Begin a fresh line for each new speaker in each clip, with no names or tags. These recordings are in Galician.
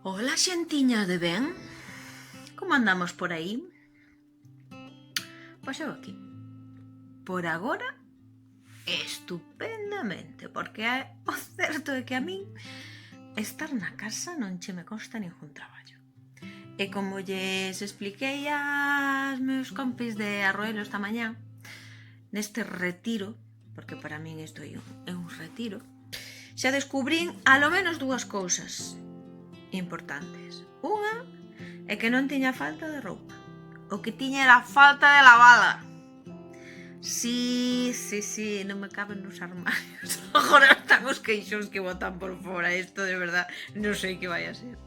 Hola, xentiña de ben? Como andamos por aí? Pois eu aquí. Por agora, estupendamente, porque o certo é que a min estar na casa non che me consta ningún traballo. E como lles expliquei aos meus compis de Arroelo esta mañá, neste retiro, porque para min isto é un retiro, xa descubrín alo menos dúas cousas importantes. Unha é que non tiña falta de roupa. O que tiña era falta de lavala. Sí, non me caben nos armarios. Agora están os queixóns que botan por fora. Isto de verdad non sei que vai a ser.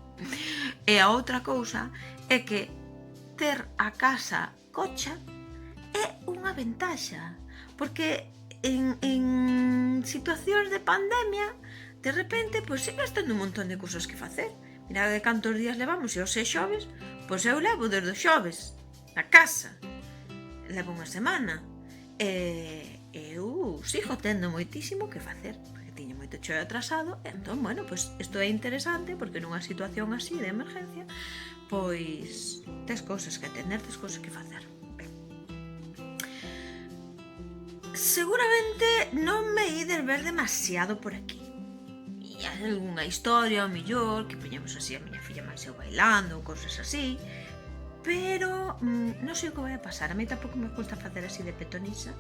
E a outra cousa é que ter a casa cocha é unha ventaxa. Porque en situacións de pandemia, de repente, pois sigas tendo un montón de cousas que facer. Mira de cantos días levamos, e hoxe é xoves, pois eu levo desde o xoves na casa. Levo unha semana. E eu sigo tendo moitísimo que facer, porque tiño moito cheo atrasado. Entón, bueno, pois isto é interesante, porque nunha situación así de emergencia, pois tes cousas que atender, tes cousas que facer. Ben. Seguramente non me ides ver demasiado por aquí. E hai algunha historia, ao mellor, que poñemos así a miña filla máis eu bailando, cousas así. Pero non sei o que vai a pasar. A mí tampouco me gusta facer así de petonisa.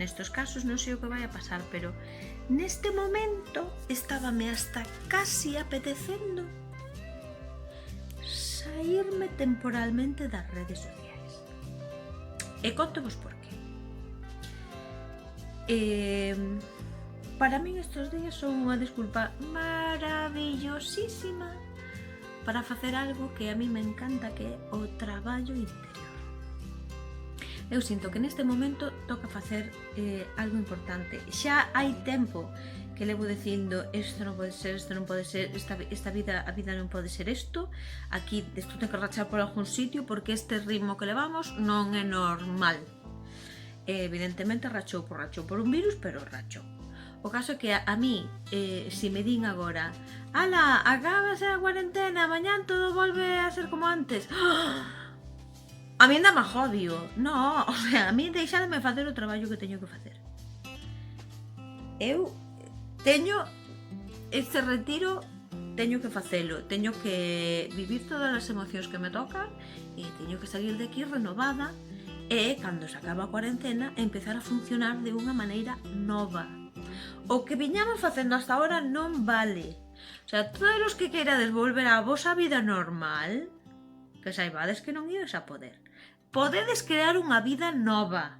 Nestos casos non sei o que vai a pasar, pero neste momento estábame hasta casi apetecendo saírme temporalmente das redes sociais. E contovos por qué. Para min estes días son unha desculpa maravillosísima para facer algo que a mí me encanta, que é o traballo interior. Eu sinto que neste momento toca facer algo importante. Xa hai tempo que levo dicindo isto non pode ser, isto non pode ser, esta vida, a vida non pode ser isto, aquí isto ten que rachar por algún sitio porque este ritmo que levamos non é normal. Evidentemente rachou por un virus, pero rachou. O caso é que a mí, se me din agora, ala, acábase a cuarentena, mañán todo volve a ser como antes. A mí anda máis obvio. No, o sea, a mí deixademe facer o traballo que teño que facer. Eu teño este retiro, teño que facelo, teño que vivir todas as emocións que me tocan e teño que salir de aquí renovada e, cando se acaba a cuarentena, empezar a funcionar de unha maneira nova. O que viñamos facendo hasta ahora non vale. O sea, todos os que queirades volver á vosa vida normal, que saibades que non ides a poder. Podedes crear unha vida nova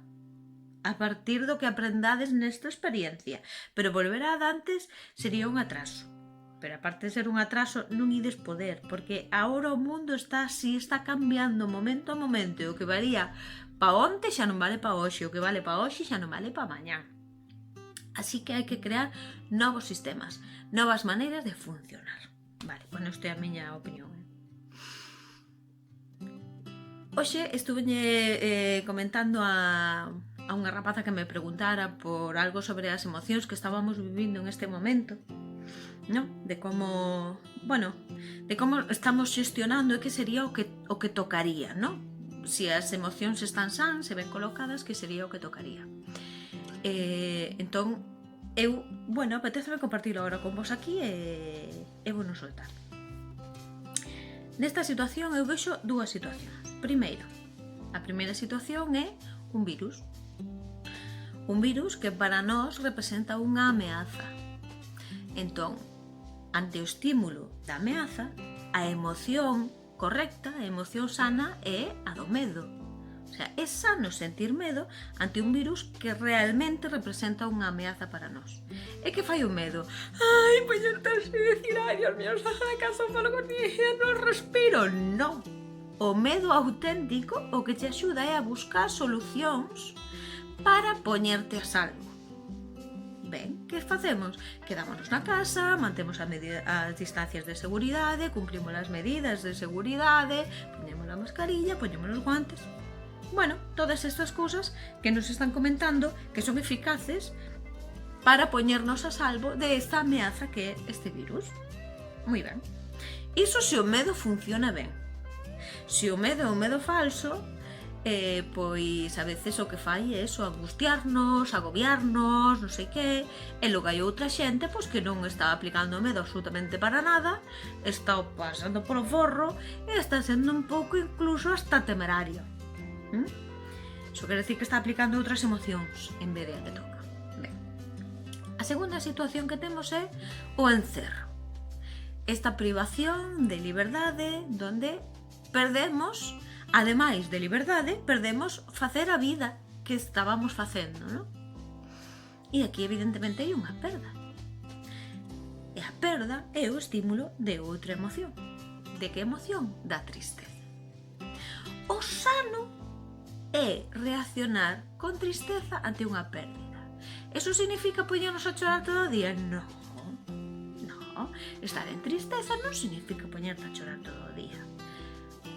a partir do que aprendades nesta experiencia, pero volver a antes sería un atraso. Pero aparte de ser un atraso, non ides poder, porque agora o mundo está así, está cambiando momento a momento, e o que valía pa onte xa non vale pa hoxe, o que vale pa hoxe xa non vale pa mañán. Así que hai que crear novos sistemas, novas maneiras de funcionar. Vale, bueno, isto é a miña opinión. Hoxe estuve comentando a unha rapaza que me preguntara por algo sobre as emocións que estábamos vivindo en este momento, ¿no? De como, bueno, de como estamos xestionando e que sería o que tocaría, ¿no? Si as emocións están sans e ben colocadas, que sería o que tocaría. Entón, eu, bueno, apeteceme compartilo agora con vos aquí e vou non soltar. Nesta situación eu vexo dúas situacións. Primeiro, a primeira situación é un virus. Un virus que para nós representa unha ameaza. Entón, ante o estímulo da ameaza, a emoción correcta, a emoción sana é a do medo. O sea, é sano sentir medo ante un virus que realmente representa unha ameaza para nós. E que fai o medo? Ai, poñerte así e dicir, ai, Dios mío, estás na casa, falo con mi hija, non respiro. Non. O medo auténtico o que te axuda é a buscar solucións para poñerte a salvo. Ben, que facemos? Quedámonos na casa, mantemos as distancias de seguridade, cumprimos as medidas de seguridade, poñemos a mascarilla, poñemos os guantes. Bueno, todas estas cousas que nos están comentando que son eficaces para poñernos a salvo de esta ameaza que é este virus. Moi ben. Iso se o medo funciona ben. Se o medo é un medo falso, pois a veces o que fai é eso, angustiarnos, agobiarnos, non sei que, e logo hai outra xente pois que non está aplicando o medo absolutamente para nada, está pasando polo forro e está sendo un pouco incluso hasta temerario. Iso quere decir que está aplicando outras emocións en vez de a que toca. Ben. A segunda situación que temos é o encerro. Esta privación de liberdade donde perdemos, ademais de liberdade, perdemos facer a vida que estábamos facendo, non? E aquí evidentemente hai unha perda. E a perda é o estímulo de outra emoción. De que emoción? Da tristeza. O sano é reaccionar con tristeza ante unha pérdida. Eso significa poñernos a chorar todo o día? Non. No. Estar en tristeza non significa poñerte a chorar todo o día.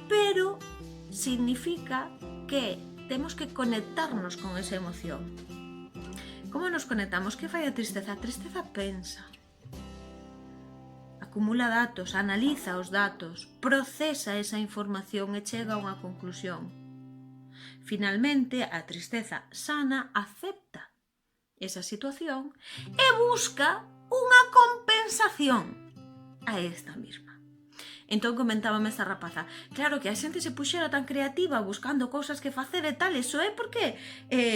Pero significa que temos que conectarnos con esa emoción. Como nos conectamos? Que fai a tristeza? A tristeza pensa, acumula datos, analiza os datos, procesa esa información e chega a unha conclusión. Finalmente, a tristeza sana acepta esa situación e busca unha compensación a esta misma. Entón comentábame esta rapaza, claro que a xente se puxera tan creativa buscando cousas que facer e tal, iso é porque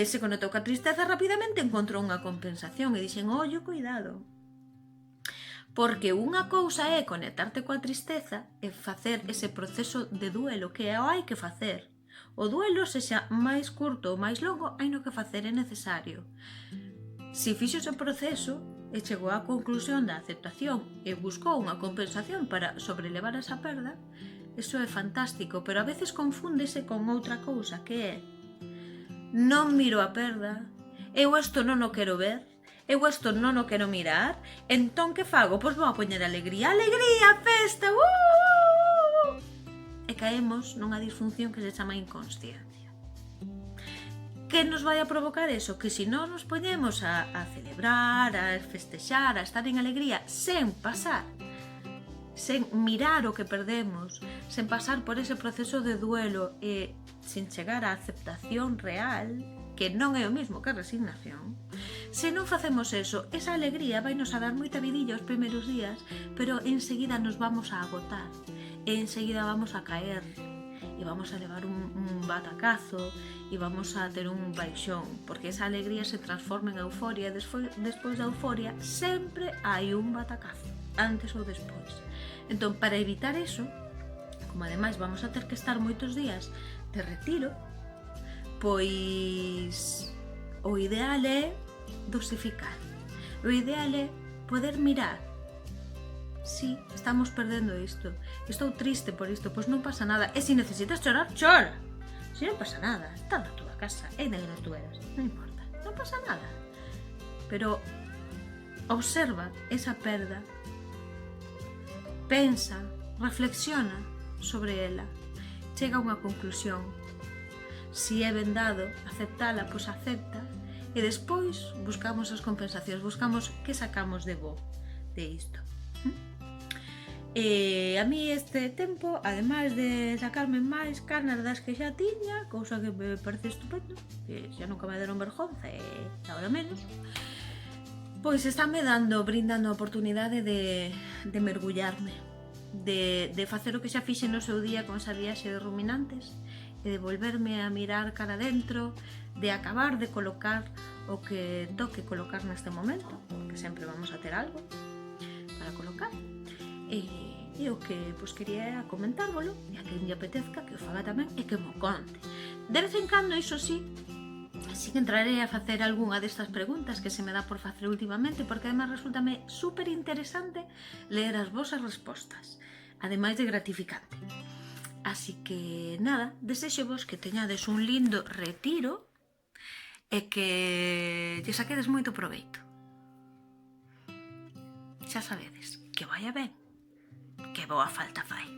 se conectou ca tristeza rapidamente encontrou unha compensación e dixen, ollo, cuidado. Porque unha cousa é conectarte coa tristeza e facer ese proceso de duelo que hai que facer. O duelo, sexa máis curto ou máis longo, hai no que facer, é necesario. Se fixo ese proceso e chegou á conclusión da aceptación e buscou unha compensación para sobrelevar esa perda, eso é fantástico, pero a veces confúndese con outra cousa, que é non miro a perda, eu isto non o quero ver, eu isto non o quero mirar, entón que fago? Pois vou a poñer alegría, alegría, festa, e caemos nunha disfunción que se chama inconsciencia. Que nos vai a provocar eso? Que se non nos poñemos a celebrar, a festexar, a estar en alegría, sen pasar, sen mirar o que perdemos, sen pasar por ese proceso de duelo e sen chegar á aceptación real, que non é o mismo que a resignación, se non facemos eso, esa alegría vai nos a dar moita vidilla os primeiros días, pero enseguida nos vamos a agotar, e enseguida vamos a caer, e vamos a levar un batacazo e vamos a ter un baixón, porque esa alegría se transforma en euforia e despois da euforia sempre hai un batacazo, antes ou despois. Entón, para evitar eso, como ademais vamos a ter que estar moitos días de retiro, pois o ideal é dosificar. O ideal é poder mirar. Sí, estamos perdendo isto. Estou triste por isto, pois non pasa nada. E se necesitas chorar, chora. Se non pasa nada, está na túa casa, e de que non tú eras, non importa, non pasa nada. Pero observa esa perda, pensa, reflexiona sobre ela, chega a unha conclusión. Se é vendado, aceptala, pois acepta, e despois buscamos as compensacións, buscamos que sacamos de bo de isto. E a mí este tempo, ademais de sacarme máis carnas das que xa tiña, cousa que me parece estupendo, que xa nunca me deron vergonza e agora menos, pois estáme brindando a oportunidade de mergullarme, de facer o que xa fixe no seu día con esa viaxe de ruminantes, e de volverme a mirar cara dentro, de acabar de colocar o que toque colocar neste momento, porque sempre vamos a ter algo para colocar. E o que quería comentárvolo, e a que me apetezca que o faga tamén e que mo conte. De vez en cando, iso sí que entraré a facer algunha destas preguntas que se me dá por facer últimamente, porque además resultame super interesante ler as vosas respostas, ademais de gratificante. Así que nada, desexo-vos que teñades un lindo retiro e que lle saquedes moito proveito. Xa sabedes, que vaya ben, que boa falta fai.